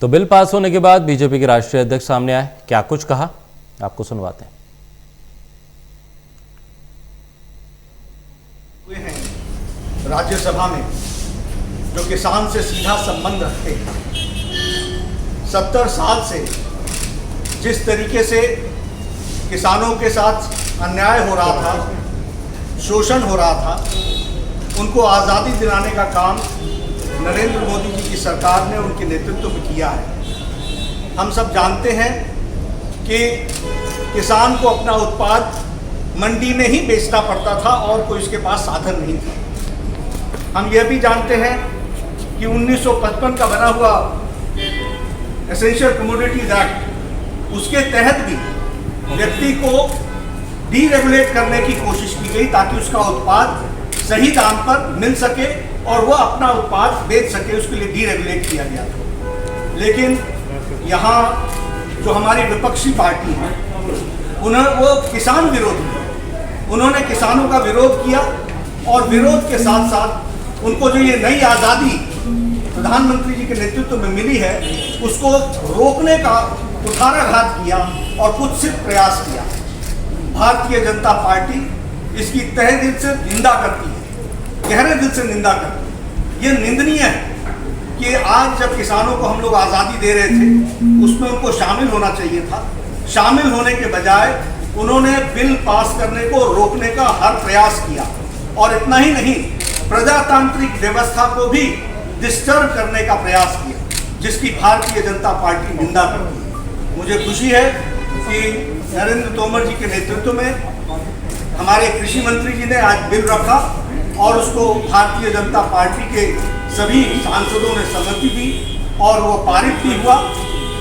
तो bill pass होने के बाद बीजेपी के राष्ट्रीय अध्यक्ष सामने आए, क्या कुछ कहा आपको सुनवाते हैं। राज्यसभा में जो किसान से सीधा संबंध रखते हैं, 70 साल से जिस तरीके से किसानों के साथ अन्याय हो रहा था, शोषण हो रहा था, उनको आज़ादी दिलाने का काम नरेंद्र मोदी जी की सरकार ने उनके नेतृत्व में किया है। हम सब जानते हैं कि किसान को अपना उत्पाद मंडी में ही बेचना पड़ता था और कोई उसके पास साधन नहीं था। हम यह भी जानते हैं कि 1955 का बना हुआ एसेंशियल कमोडिटीज एक्ट, उसके तहत भी व्यक्ति को डीरेगुलेट करने की कोशिश की गई ताकि उसका उत्पाद सही दाम पर मिल सके और वह अपना उत्पाद बेच सके, उसके लिए डीरेगुलेट किया गया था। लेकिन यहाँ जो हमारी विपक्षी पार्टी है, वो किसान विरोधी है। उन्होंने किसानों का विरोध किया और विरोध के साथ साथ उनको जो ये नई आज़ादी प्रधानमंत्री जी के नेतृत्व में मिली है, उसको रोकने का कुठाराघात किया और कुत्सित प्रयास किया। भारतीय जनता पार्टी इसकी तहे दिल से निंदा करती है, गहरे दिल से निंदा करती है। ये निंदनीय है कि आज जब किसानों को हम लोग आज़ादी दे रहे थे, उसमें उनको शामिल होना चाहिए था। शामिल होने के बजाय उन्होंने बिल पास करने को रोकने का हर प्रयास किया और इतना ही नहीं, प्रजातांत्रिक व्यवस्था को भी डिस्टर्ब करने का प्रयास किया, जिसकी भारतीय जनता पार्टी निंदा करती है। मुझे खुशी है कि नरेंद्र तोमर जी के नेतृत्व में हमारे कृषि मंत्री जी ने आज बिल रखा और उसको भारतीय जनता पार्टी के सभी सांसदों ने सहमति दी और वो पारित भी हुआ।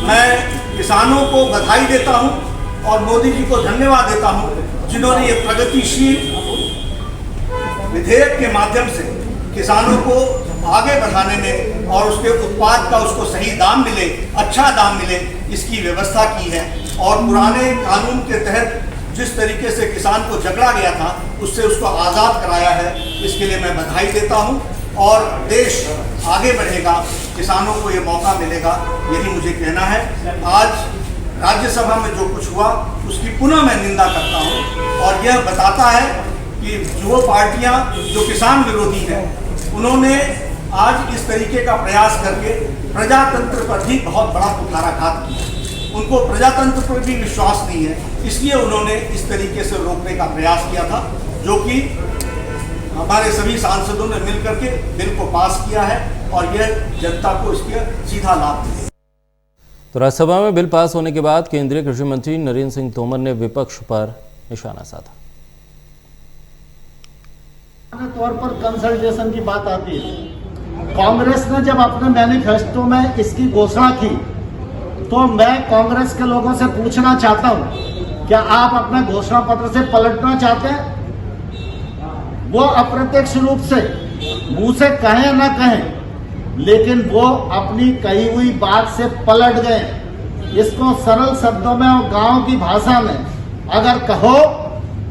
मैं किसानों को बधाई देता हूं और मोदी जी को धन्यवाद देता हूं, जिन्होंने ये प्रगतिशील विधेयक के माध्यम से किसानों को आगे बढ़ाने में और उसके उत्पाद का उसको सही दाम मिले, अच्छा दाम मिले, इसकी व्यवस्था की है। और पुराने कानून के तहत जिस तरीके से किसान को जकड़ा गया था, उससे उसको आज़ाद कराया है। इसके लिए मैं बधाई देता हूं और देश आगे बढ़ेगा, किसानों को ये मौका मिलेगा, यही मुझे कहना है। आज राज्यसभा में जो कुछ हुआ उसकी पुनः मैं निंदा करता हूं और यह बताता है कि जो पार्टियां जो किसान विरोधी हैं, उन्होंने आज इस तरीके का प्रयास करके प्रजातंत्र पर भी बहुत बड़ा कुठाराघात किया। उनको प्रजातंत्र पर भी विश्वास नहीं है, इसलिए उन्होंने इस तरीके से रोकने का प्रयास किया था, जो कि हमारे सभी सांसदों ने मिलकर के बिल को पास किया है और यह जनता को इसके सीधा लाभ मिलेगा। तो राज्यसभा में बिल पास होने के बाद केंद्रीय कृषि मंत्री नरेंद्र सिंह तोमर ने विपक्ष पर निशाना साधा। तौर पर कंसल्टेशन की बात आती है। कांग्रेस ने जब अपने मैनिफेस्टो में इसकी घोषणा की, तो मैं कांग्रेस के लोगों से पूछना चाहता हूं, क्या आप अपने घोषणा पत्र से पलटना चाहते हैं? वो अप्रत्यक्ष रूप से मुंह से कहें ना कहें, लेकिन वो अपनी कही हुई बात से पलट गए। इसको सरल शब्दों में और गांव की भाषा में अगर कहो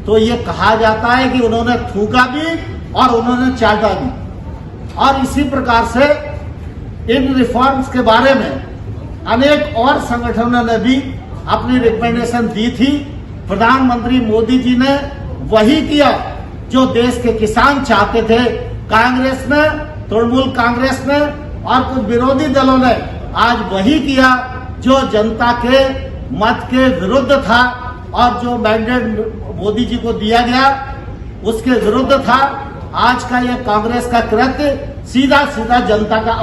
तो ये कहा जाता है कि उन्होंने थूका भी और उन्होंने चाटा भी। और इसी प्रकार से इन रिफॉर्म्स के बारे में अनेक और संगठनों ने भी अपनी रिकमेंडेशन दी थी। प्रधानमंत्री मोदी जी ने वही किया जो देश के किसान चाहते थे। कांग्रेस ने, तृणमूल कांग्रेस ने और कुछ विरोधी दलों ने आज वही किया जो जनता के मत के विरुद्ध था और जो मैंडेट मोदी जी को दिया गया उसके विरुद्ध था। आज का यह कांग्रेस का कृत्य सीधा सीधा जनता का